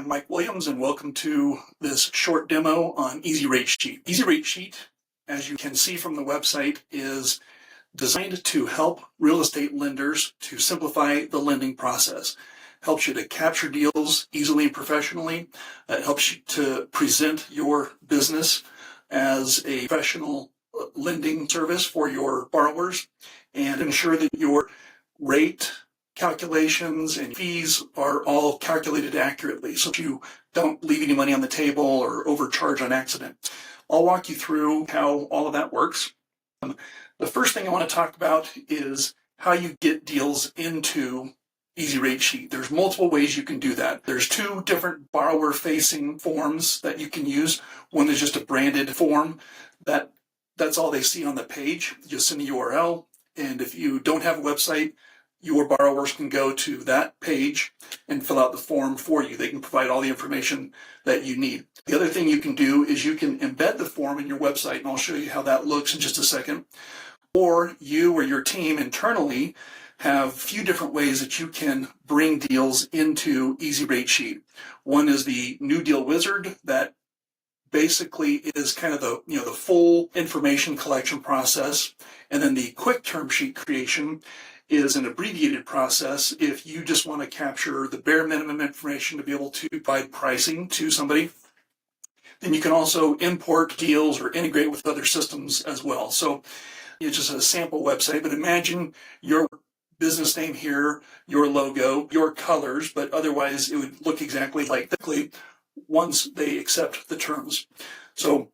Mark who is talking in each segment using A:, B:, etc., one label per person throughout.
A: I'm Mike Williams, and welcome to this short demo on EZRateSheet. EZRateSheet, as you can see from the website, is designed to help real estate lenders to simplify the lending process. Helps you to capture deals easily and professionally. It helps you to present your business as a professional lending service for your borrowers, and ensure that your rate calculations and fees are all calculated accurately so that you don't leave any money on the table or overcharge on accident. I'll walk you through how all of that works. The first thing I want to talk about is how you get deals into EZRateSheet. There's multiple ways you can do that. There's two different borrower-facing forms that you can use. One is just a branded form that's all they see on the page. You just send a URL, and if you don't have a website, your borrowers can go to that page and fill out the form for you. They can provide all the information that you need. The other thing you can do is you can embed the form in your website, and I'll show you how that looks in just a second. Or you or your team internally have a few different ways that you can bring deals into EZRateSheet. One is the New Deal Wizard that basically is kind of the full information collection process. And then the quick term sheet creation is an abbreviated process if you just want to capture the bare minimum information to be able to provide pricing to somebody. Then you can also import deals or integrate with other systems as well. So it's just a sample website, but imagine your business name here, your logo, your colors, but otherwise it would look exactly like that once they accept the terms. So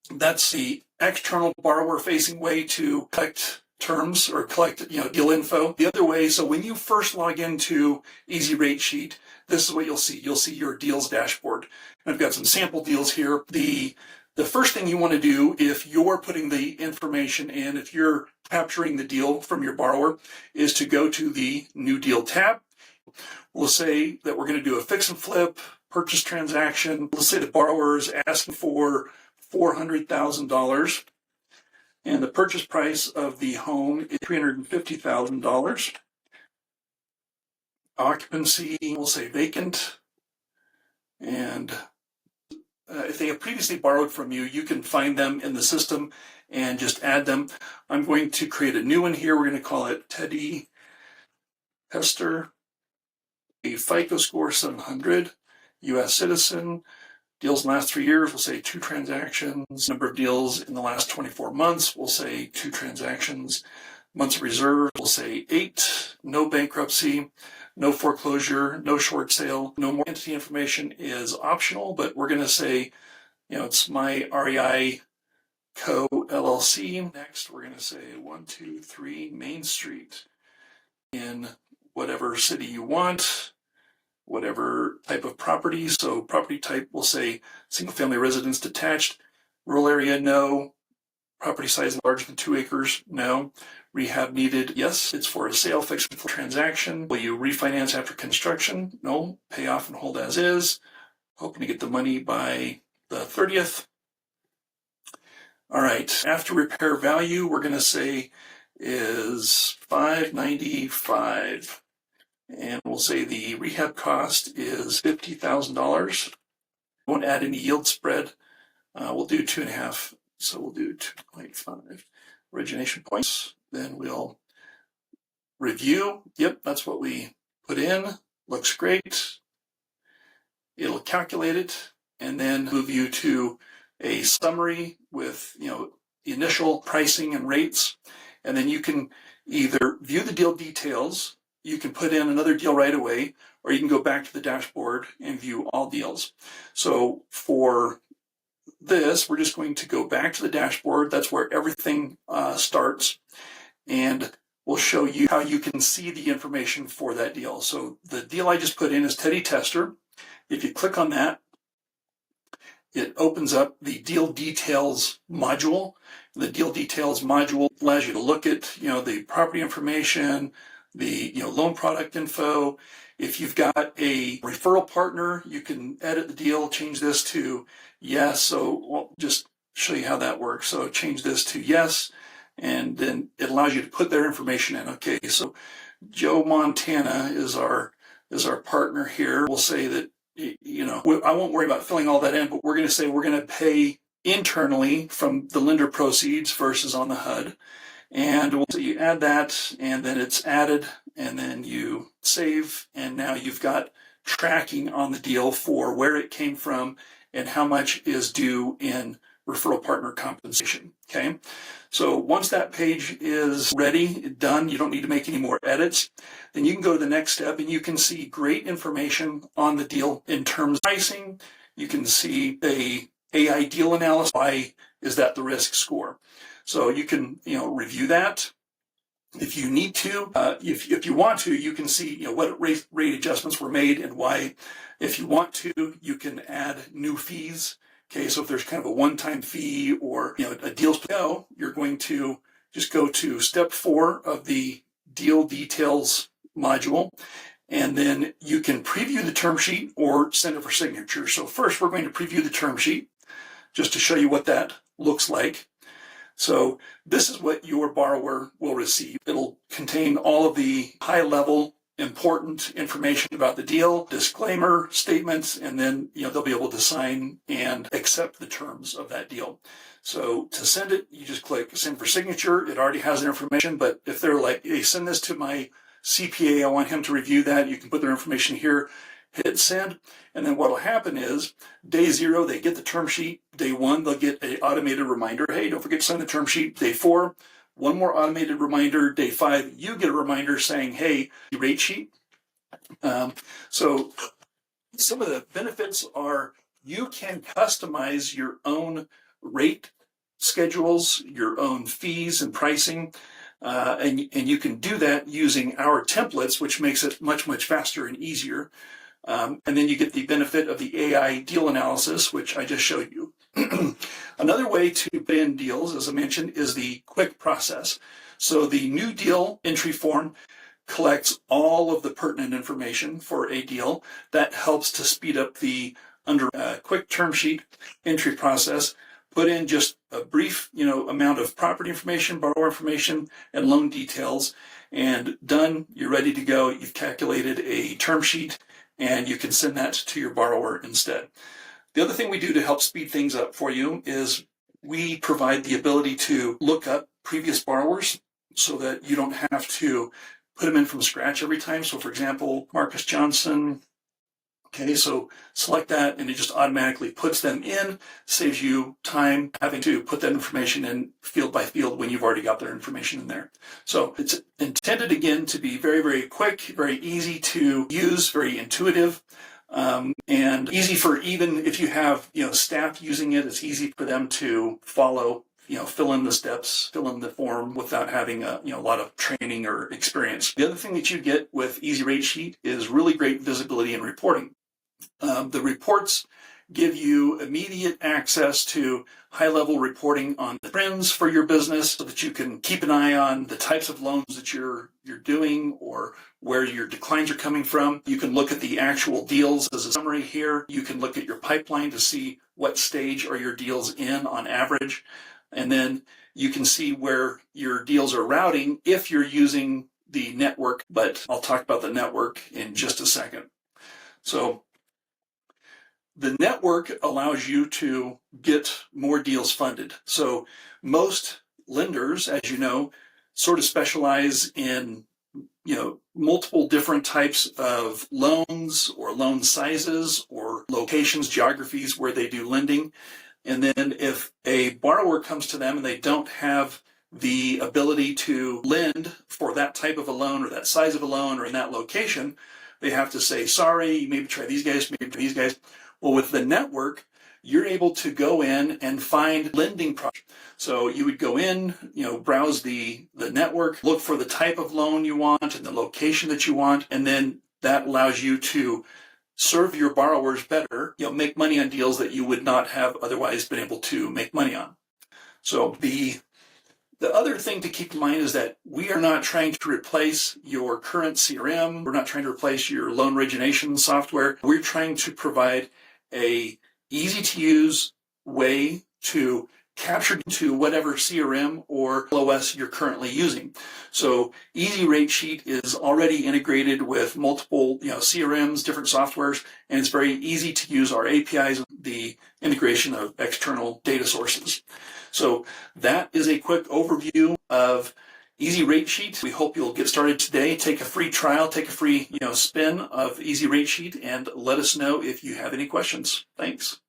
A: that's the external borrower-facing way to collect terms or collect deal info. The other way, so when you first log into EZRateSheet, this is what you'll see. You'll see your deals dashboard. And I've got some sample deals here. The first thing you want to do if you're putting the information in, if you're capturing the deal from your borrower, is to go to the New Deal tab. We'll say that we're going to do a fix and flip purchase transaction. Let's say the borrower is asking for $400,000. And the purchase price of the home is $350,000. Occupancy, we'll say vacant. And if they have previously borrowed from you, you can find them in the system and just add them. I'm going to create a new one here. We're going to call it Teddy Hester. A FICO score 700, U.S. citizen. Deals in the last 3 years, we'll say 2 transactions. Number of deals in the last 24 months, we'll say 2 transactions. Months of reserve, we'll say 8. No bankruptcy, no foreclosure, no short sale. No more entity information is optional, but we're going to say, it's my REI Co. LLC. Next, we're going to say 123 Main Street in whatever city you want. Whatever type of property. So property type, we'll say single family residence detached. Rural area, no. Property size larger than 2 acres, no. Rehab needed, yes. It's for a sale, fix and flip transaction. Will you refinance after construction? No. Pay off and hold as is. Hoping to get the money by the 30th. All right. After repair value, we're going to say is $595. And we'll say the rehab cost is $50,000. Won't add any yield spread. We'll do 2.5. So we'll do 2.5 origination points. Then we'll review. Yep, that's what we put in. Looks great. It'll calculate it and then move you to a summary with the initial pricing and rates. And then you can either view the deal details. You can put in another deal right away, or you can go back to the dashboard and view all deals. So for this, we're just going to go back to the dashboard. That's where everything starts. And we'll show you how you can see the information for that deal. So the deal I just put in is Teddy Tester. If you click on that, it opens up the deal details module. The deal details module allows you to look at, the property information, the loan product info. If you've got a referral partner, you can edit the deal, change this to yes. So we'll just show you how that works. So change this to yes, and then it allows you to put their information in. Okay, so Joe Montana is our partner here. We'll say that I won't worry about filling all that in, but we're going to say we're going to pay internally from the lender proceeds versus on the HUD. And so you add that, and then it's added, and then you save, and now you've got tracking on the deal for where it came from and how much is due in referral partner compensation. Okay, so once that page is ready, done, you don't need to make any more edits, then you can go to the next step and you can see great information on the deal in terms of pricing. You can see the AI deal analysis. Why is that the risk score? So you can, review that if you need to. If you want to, you can see, what rate adjustments were made and why. If you want to, you can add new fees. Okay, so if there's kind of a one-time fee or, a deal's go, you're going to just go to step 4 of the deal details module, and then you can preview the term sheet or send it for signature. So first, we're going to preview the term sheet just to show you what that looks like. So this is what your borrower will receive. It'll contain all of the high-level important information about the deal, disclaimer statements, and then they'll be able to sign and accept the terms of that deal. So to send it, you just click send for signature. It already has their information, but if they're like, hey, send this to my CPA, I want him to review that, you can put their information here, hit send, and then what will happen is day 0, they get the term sheet. Day 1, they'll get an automated reminder, hey, don't forget to sign the term sheet. Day 4, one more automated reminder. Day 5, you get a reminder saying, hey, rate sheet. So some of the benefits are you can customize your own rate schedules, your own fees and pricing, and you can do that using our templates, which makes it much, much faster and easier. And then you get the benefit of the AI deal analysis, which I just showed you. Another way to put in deals, as I mentioned, is the quick process. So the new deal entry form collects all of the pertinent information for a deal. That helps to speed up the quick term sheet entry process. Put in just a brief, amount of property information, borrower information, and loan details, and done. You're ready to go. You've calculated a term sheet, and you can send that to your borrower instead. The other thing we do to help speed things up for you is we provide the ability to look up previous borrowers so that you don't have to put them in from scratch every time. So for example, Marcus Johnson, okay, so select that and it just automatically puts them in, saves you time having to put that information in field by field when you've already got their information in there. So it's intended again to be very, very quick, very easy to use, very intuitive, and easy for even if you have, staff using it, it's easy for them to follow, fill in the steps, fill in the form without having a lot of training or experience. The other thing that you get with EZRateSheet is really great visibility and reporting. The reports give you immediate access to high-level reporting on the trends for your business so that you can keep an eye on the types of loans that you're doing or where your declines are coming from. You can look at the actual deals as a summary here. You can look at your pipeline to see what stage are your deals in on average. And then you can see where your deals are routing if you're using the network, but I'll talk about the network in just a second. So the network allows you to get more deals funded. So most lenders, as you know, sort of specialize in, multiple different types of loans or loan sizes or locations, geographies where they do lending. And then if a borrower comes to them and they don't have the ability to lend for that type of a loan or that size of a loan or in that location, they have to say, sorry, maybe try these guys, maybe try these guys. Well, with the network, you're able to go in and find lending projects. So you would go in, browse the network, look for the type of loan you want and the location that you want, and then that allows you to serve your borrowers better, make money on deals that you would not have otherwise been able to make money on. So the other thing to keep in mind is that we are not trying to replace your current CRM. We're not trying to replace your loan origination software. We're trying to provide a easy-to-use way to captured into whatever CRM or LOS you're currently using. So EZRateSheet is already integrated with multiple CRMs, different softwares, and it's very easy to use our APIs, the integration of external data sources. So that is a quick overview of EZRateSheet. We hope you'll get started today. Take a free trial, take a free spin of EZRateSheet, and let us know if you have any questions. Thanks.